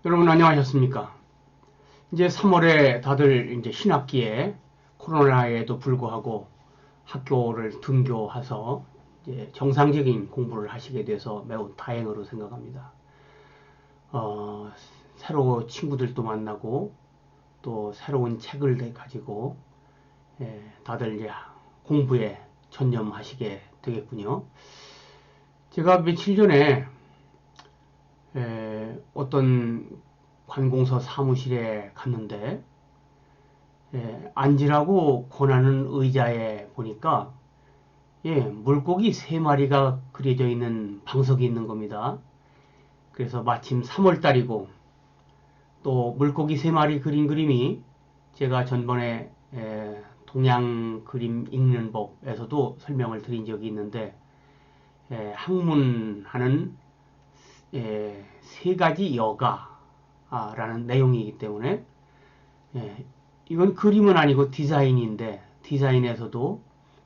여러분 안녕하셨습니까? 이제 3월에 다들 이제 신학기에 코로나에도 불구하고 학교를 등교해서 이제 정상적인 공부를 하시게 돼서 매우 다행으로 생각합니다. 새로 친구들도 만나고 또 새로운 책을 가지고 다들 이제 공부에 전념하시게 되겠군요. 제가 며칠 전에 어떤 관공서 사무실에 갔는데 앉으라고 권하는 의자에 보니까 물고기 3마리가 그려져 있는 방석이 있는 겁니다. 그래서 마침 3월달이고 또 물고기 3마리 그린 그림이 제가 전번에 동양 그림 읽는 법에서도 설명을 드린 적이 있는데 학문하는 3가지 여가라는 내용이기 때문에 이건 그림은 아니고 디자인인데 디자인에서도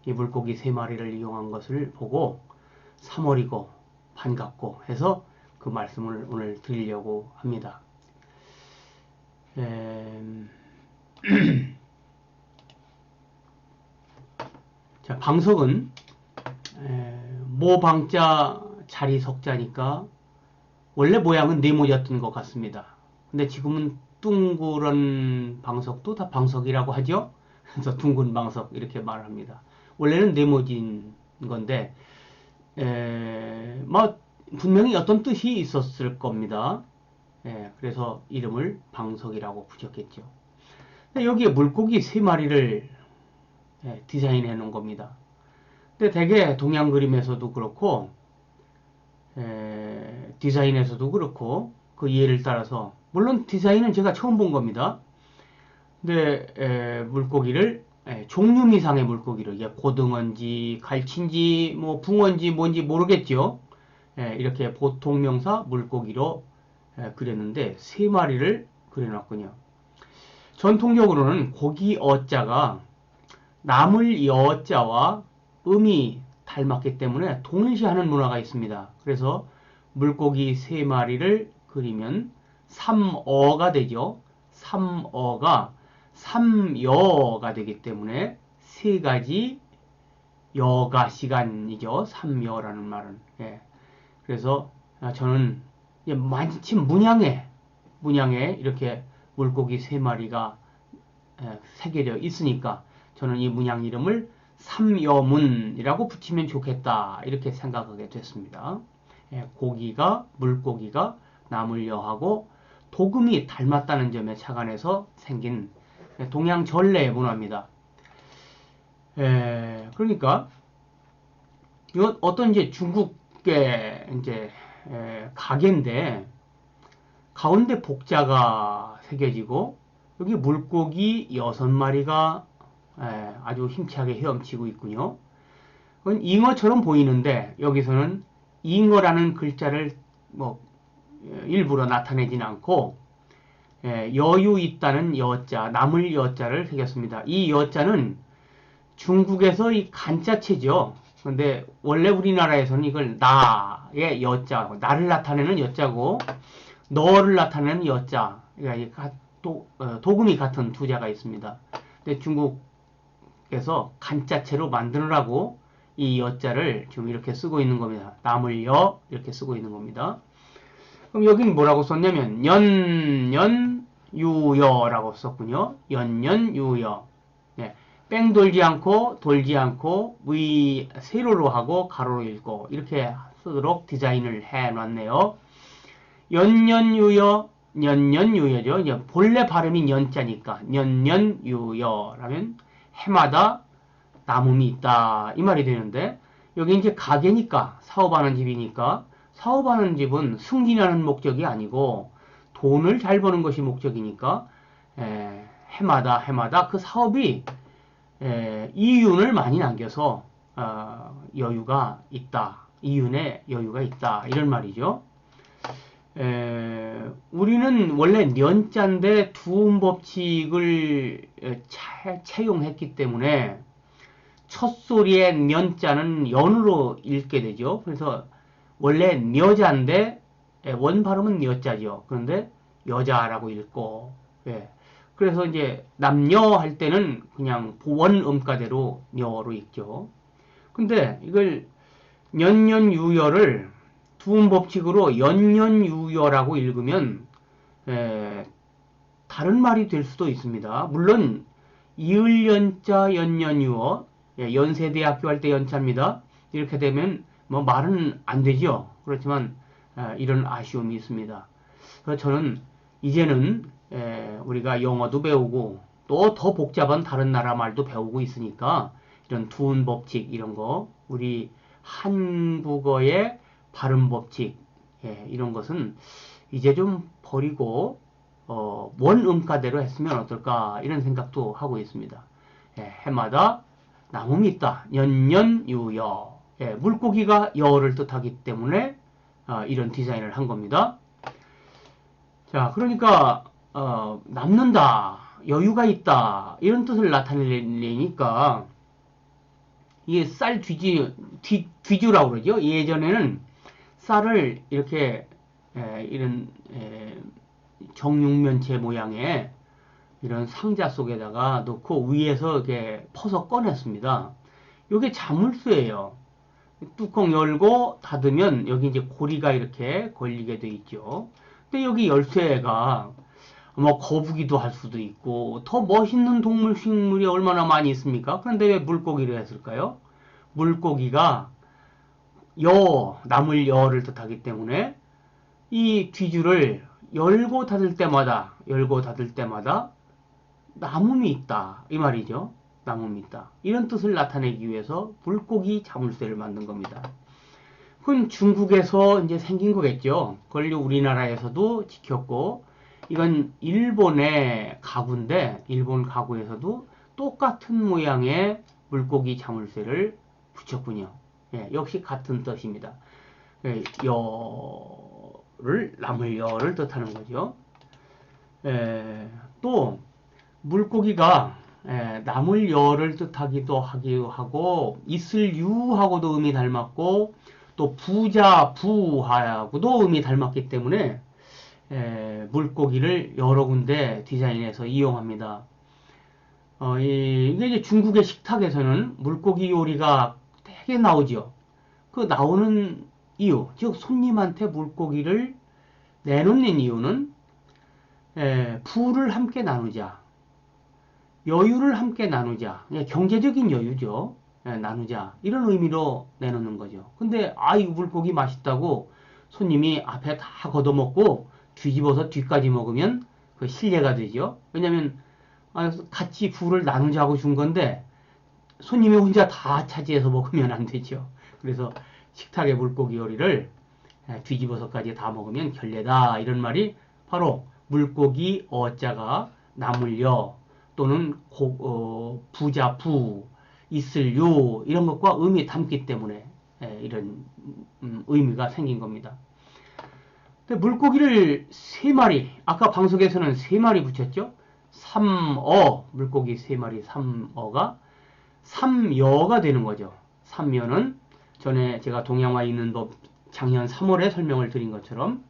이 물고기 3마리를 이용한 것을 보고 3월이고 반갑고 해서 그 말씀을 오늘 드리려고 합니다. 자, 방석은 모방자 자리 석자니까 원래 모양은 네모였던 것 같습니다. 근데 지금은 둥그런 방석도 다 방석이라고 하죠. 그래서 둥근 방석 이렇게 말합니다. 원래는 네모진 건데 뭐 분명히 어떤 뜻이 있었을 겁니다. 그래서 이름을 방석이라고 붙였겠죠. 여기에 물고기 3마리를 디자인해 놓은 겁니다. 근데 대개 동양 그림에서도 그렇고 디자인에서도 그렇고 그 예를 따라서 물론 디자인은 제가 처음 본 겁니다. 근데 물고기를 종류미상의 물고기를 이게 고등어인지 갈치인지 뭐 붕어인지 뭔지 모르겠죠. 이렇게 보통 명사 물고기로 그렸는데 3마리를 그려놨군요. 전통적으로는 고기 어자가 나물 여자와 음이 닮았기 때문에 동일시하는 문화가 있습니다. 그래서 물고기 3마리를 그리면 3어가 되죠. 3어가 3여가 되기 때문에 3가지 여가 시간이죠. 3여라는 말은. 그래서 저는 마침 문양에 이렇게 물고기 3마리가 새겨져 있으니까 저는 이 문양 이름을 삼여문이라고 붙이면 좋겠다 이렇게 생각하게 됐습니다. 물고기가 나물여하고 도금이 닮았다는 점에 착안해서 생긴 동양 전래 문화입니다. 그러니까 이건 어떤 이제 중국의 이제 가게인데 가운데 복자가 새겨지고 여기 물고기 6마리가 아주 힘차게 헤엄치고 있군요. 그건 잉어처럼 보이는데 여기서는 잉어라는 글자를 뭐 일부러 나타내진 않고 여유 있다는 여자, 남을 여자를 새겼습니다. 이 여자는 중국에서 이 간자체죠. 근데 원래 우리나라에서는 이걸 나의 여자, 나를 나타내는 여자고 너를 나타내는 여자, 그러니까 도금이 같은 두 자가 있습니다. 근데 중국에서 간자체로 만드느라고 이 여자를 지금 이렇게 쓰고 있는 겁니다. 남을 여 이렇게 쓰고 있는 겁니다. 그럼 여기는 뭐라고 썼냐면 연연유여라고 썼군요. 연연유여. 뺑 돌지 않고 위 세로로 하고 가로로 읽고 이렇게 쓰도록 디자인을 해놨네요. 연연유여죠. 이제 본래 발음이 연자니까 연연유여라면 해마다 남음이 있다 이 말이 되는데 여기 이제 가게니까 사업하는 집이니까 사업하는 집은 승진하는 목적이 아니고 돈을 잘 버는 것이 목적이니까 해마다 그 사업이 이윤을 많이 남겨서 여유가 있다. 이윤에 여유가 있다. 이런 말이죠. 우리는 원래 년자인데 두음 법칙을 채용했기 때문에 첫 소리의 년자는 연으로 읽게 되죠. 그래서 원래 녀자인데 원 발음은 녀자죠. 그런데 여자라고 읽고, 예. 그래서 이제 남녀 할 때는 그냥 원음가대로 녀로 읽죠. 근데 이걸 연년유여를 두음 법칙으로 연년유여라고 읽으면 다른 말이 될 수도 있습니다. 물론 이을연자 연년유어, 연세대학교 할 때 연차입니다. 이렇게 되면 뭐 말은 안 되죠. 그렇지만 이런 아쉬움이 있습니다. 그래서 저는 이제는 우리가 영어도 배우고 또 더 복잡한 다른 나라 말도 배우고 있으니까 이런 두음 법칙 이런 거 우리 한국어의 발음 법칙 이런 것은 이제 좀 버리고 원음가대로 했으면 어떨까 이런 생각도 하고 있습니다. 해마다 나무미 있다. 연년유여. 물고기가 여를 뜻하기 때문에 이런 디자인을 한 겁니다. 자, 그러니까 남는다, 여유가 있다 이런 뜻을 나타내니까 이게 쌀 뒤주라고 그러죠. 예전에는 쌀을 이렇게 이런 정육면체 모양의 이런 상자 속에다가 넣고 위에서 이렇게 퍼서 꺼냈습니다. 이게 자물쇠예요. 뚜껑 열고 닫으면 여기 이제 고리가 이렇게 걸리게 돼 있죠. 근데 여기 열쇠가 뭐 거북이도 할 수도 있고 더 멋있는 동물 식물이 얼마나 많이 있습니까? 그런데 왜 물고기를 했을까요? 물고기가 나물 여를 뜻하기 때문에 이 뒤줄을 열고 닫을 때마다 나무미 있다 이 말이죠. 나무미 있다 이런 뜻을 나타내기 위해서 물고기 자물쇠를 만든 겁니다. 그건 중국에서 이제 생긴 거겠죠. 그걸 우리나라에서도 지켰고 이건 일본의 가구인데 일본 가구에서도 똑같은 모양의 물고기 자물쇠를 붙였군요. 역시 같은 뜻입니다. 나물 여를 뜻하는 거죠. 또 물고기가 나물 여를 뜻하기도 하고 있을 유하고도 음이 닮았고 또 부자 부하고도 음이 닮았기 때문에 물고기를 여러 군데 디자인해서 이용합니다. 이게 이제 중국의 식탁에서는 물고기 요리가 되게 나오죠. 그 나오는 이유, 즉 손님한테 물고기를 내놓는 이유는 부를 함께 나누자, 여유를 함께 나누자, 경제적인 여유죠. 나누자 이런 의미로 내놓는 거죠. 근데 이 물고기 맛있다고 손님이 앞에 다 걷어먹고 뒤집어서 뒤까지 먹으면 그 실례가 되죠. 왜냐하면 같이 부를 나누자고 준 건데 손님이 혼자 다 차지해서 먹으면 안 되죠. 그래서 식탁의 물고기 요리를 뒤집어서까지 다 먹으면 결례다 이런 말이 바로 물고기 어자가 나물여 또는 부자 부 있을 요 이런 것과 의미 담기 때문에 이런 의미가 생긴 겁니다. 근데 물고기를 3마리 아까 방송에서는 3마리 붙였죠. 물고기 3마리 3어가 3여가 되는 거죠. 3여는 전에 제가 동양화 있는 법 작년 3월에 설명을 드린 것처럼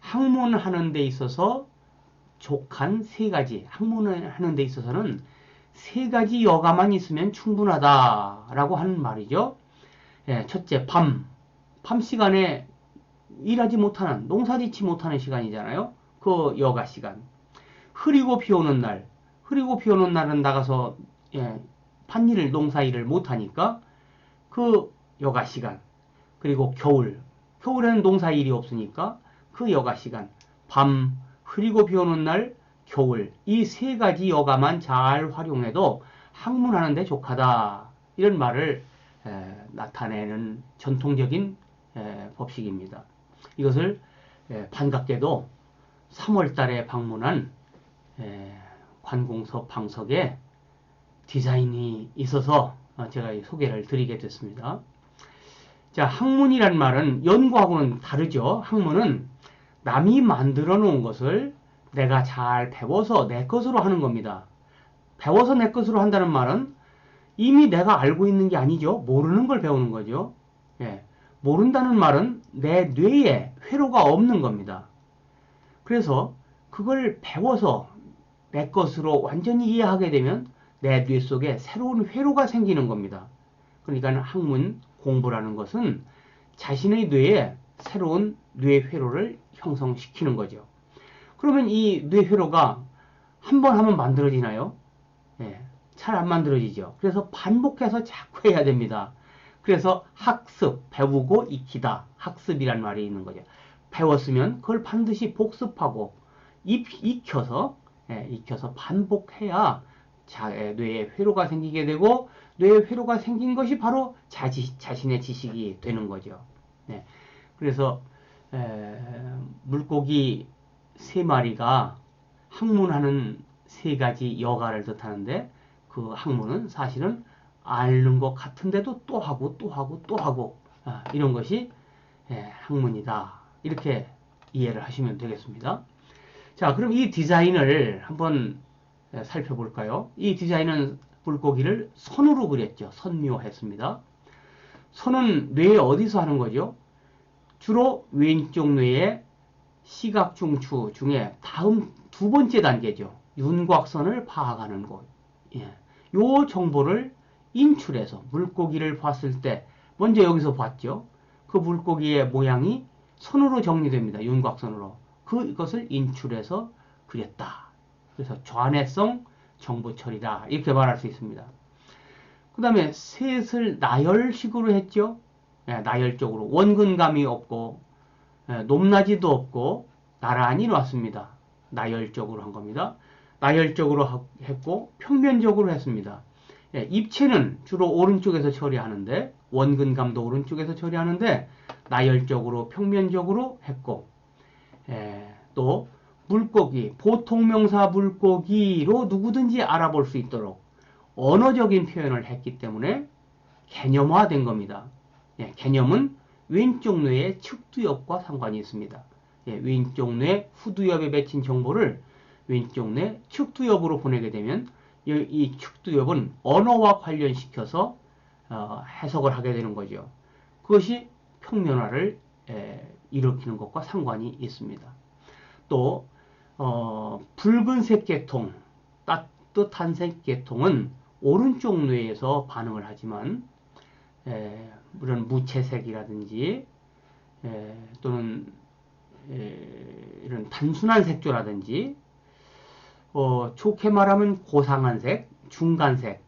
학문하는 데 있어서 족한 3가지 학문하는 데 있어서는 3가지 여가만 있으면 충분하다라고 하는 말이죠. 첫째 밤 시간에 일하지 못하는 농사짓지 못하는 시간이잖아요. 그 여가 시간. 흐리고 비 오는 날은 나가서 밭일을 농사일을 못하니까 그 여가 시간. 그리고 겨울에는 농사일이 없으니까 그 여가 시간. 밤, 흐리고 비 오는 날, 겨울. 이 3가지 여가만 잘 활용해도 학문하는 데 족하다. 이런 말을 나타내는 전통적인 법칙입니다. 이것을 반갑게도 3월 달에 방문한 관공서 방석에 디자인이 있어서 제가 소개를 드리게 됐습니다. 자, 학문이란 말은 연구하고는 다르죠. 학문은 남이 만들어 놓은 것을 내가 잘 배워서 내 것으로 하는 겁니다. 배워서 내 것으로 한다는 말은 이미 내가 알고 있는 게 아니죠. 모르는 걸 배우는 거죠. 모른다는 말은 내 뇌에 회로가 없는 겁니다. 그래서 그걸 배워서 내 것으로 완전히 이해하게 되면 내 뇌 속에 새로운 회로가 생기는 겁니다. 그러니까 학문 공부라는 것은 자신의 뇌에 새로운 뇌 회로를 형성시키는 거죠. 그러면 이 뇌 회로가 한 번 하면 만들어지나요? 예, 잘 안 만들어지죠. 그래서 반복해서 자꾸 해야 됩니다. 그래서 학습, 배우고 익히다. 학습이란 말이 있는 거죠. 배웠으면 그걸 반드시 복습하고 익혀서 익혀서 반복해야 뇌에 회로가 생기게 되고 뇌에 회로가 생긴 것이 바로 자신의 지식이 되는 거죠. 네. 그래서 물고기 세 마리가 학문하는 세 가지 여가를 뜻하는데 그 학문은 사실은 앓는 것 같은데도 또 하고 또 하고 또 하고 이런 것이 학문이다. 이렇게 이해를 하시면 되겠습니다. 자, 그럼 이 디자인을 한번 살펴볼까요? 이 디자인은 물고기를 선으로 그렸죠. 선묘했습니다. 선은 뇌에 어디서 하는 거죠? 주로 왼쪽 뇌의 시각중추 중에 다음 두 번째 단계죠. 윤곽선을 파악하는 곳. 예. 요 정보를 인출해서 물고기를 봤을 때 먼저 여기서 봤죠. 그 물고기의 모양이 선으로 정리됩니다. 윤곽선으로. 그것을 인출해서 그렸다. 그래서 좌뇌성 정보 처리다. 이렇게 말할 수 있습니다. 그 다음에 셋을 나열식으로 했죠. 나열적으로 원근감이 없고 높낮이도 없고 나란히 놨습니다. 나열적으로 한 겁니다. 나열적으로 했고 평면적으로 했습니다. 입체는 주로 오른쪽에서 처리하는데 원근감도 오른쪽에서 처리하는데 나열적으로 평면적으로 했고 또 물고기, 보통명사 물고기로 누구든지 알아볼 수 있도록 언어적인 표현을 했기 때문에 개념화된 겁니다. 개념은 왼쪽 뇌의 측두엽과 상관이 있습니다. 왼쪽 뇌 후두엽에 맺힌 정보를 왼쪽 뇌 측두엽으로 보내게 되면 이 측두엽은 언어와 관련시켜서 해석을 하게 되는 거죠. 그것이 평면화를 일으키는 것과 상관이 있습니다. 또 붉은색 계통, 따뜻한 색 계통은 오른쪽 뇌에서 반응을 하지만 이런 무채색이라든지 또는 이런 단순한 색조라든지 좋게 말하면 고상한 색, 중간색,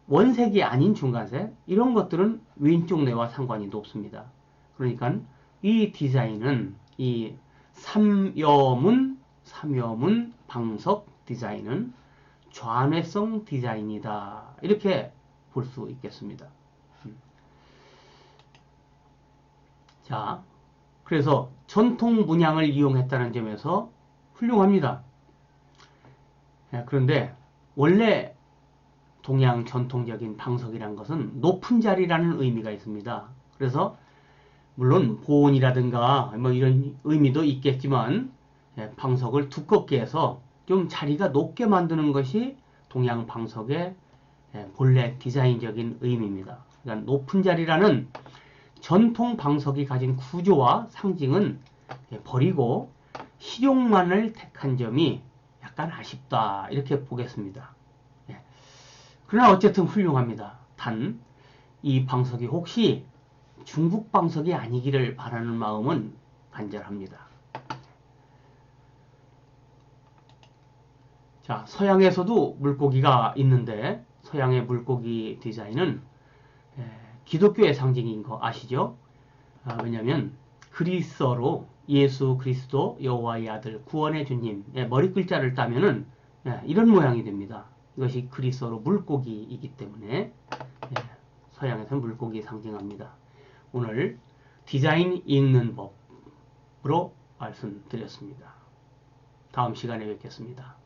원색이 아닌 중간색 이런 것들은 왼쪽 뇌와 상관이 높습니다. 그러니까 이 디자인은 이 삼여문 방석 디자인은 좌뇌성 디자인이다. 이렇게 볼 수 있겠습니다. 자, 그래서 전통 문양을 이용했다는 점에서 훌륭합니다. 그런데 원래 동양 전통적인 방석이란 것은 높은 자리라는 의미가 있습니다. 그래서 물론 보온이라든가 뭐 이런 의미도 있겠지만 방석을 두껍게 해서 좀 자리가 높게 만드는 것이 동양 방석의 본래 디자인적인 의미입니다. 그러니까 높은 자리라는 전통 방석이 가진 구조와 상징은 버리고 실용만을 택한 점이 약간 아쉽다 이렇게 보겠습니다. 그러나 어쨌든 훌륭합니다. 단 이 방석이 혹시 중국 방석이 아니기를 바라는 마음은 간절합니다. 자, 서양에서도 물고기가 있는데 서양의 물고기 디자인은 기독교의 상징인 거 아시죠? 왜냐하면 그리스어로 예수 그리스도 여호와의 아들 구원의 주님 머리 글자를 따면은 이런 모양이 됩니다. 이것이 그리스어로 물고기이기 때문에 서양에서는 물고기 상징합니다. 오늘 디자인 읽는 법으로 말씀드렸습니다. 다음 시간에 뵙겠습니다.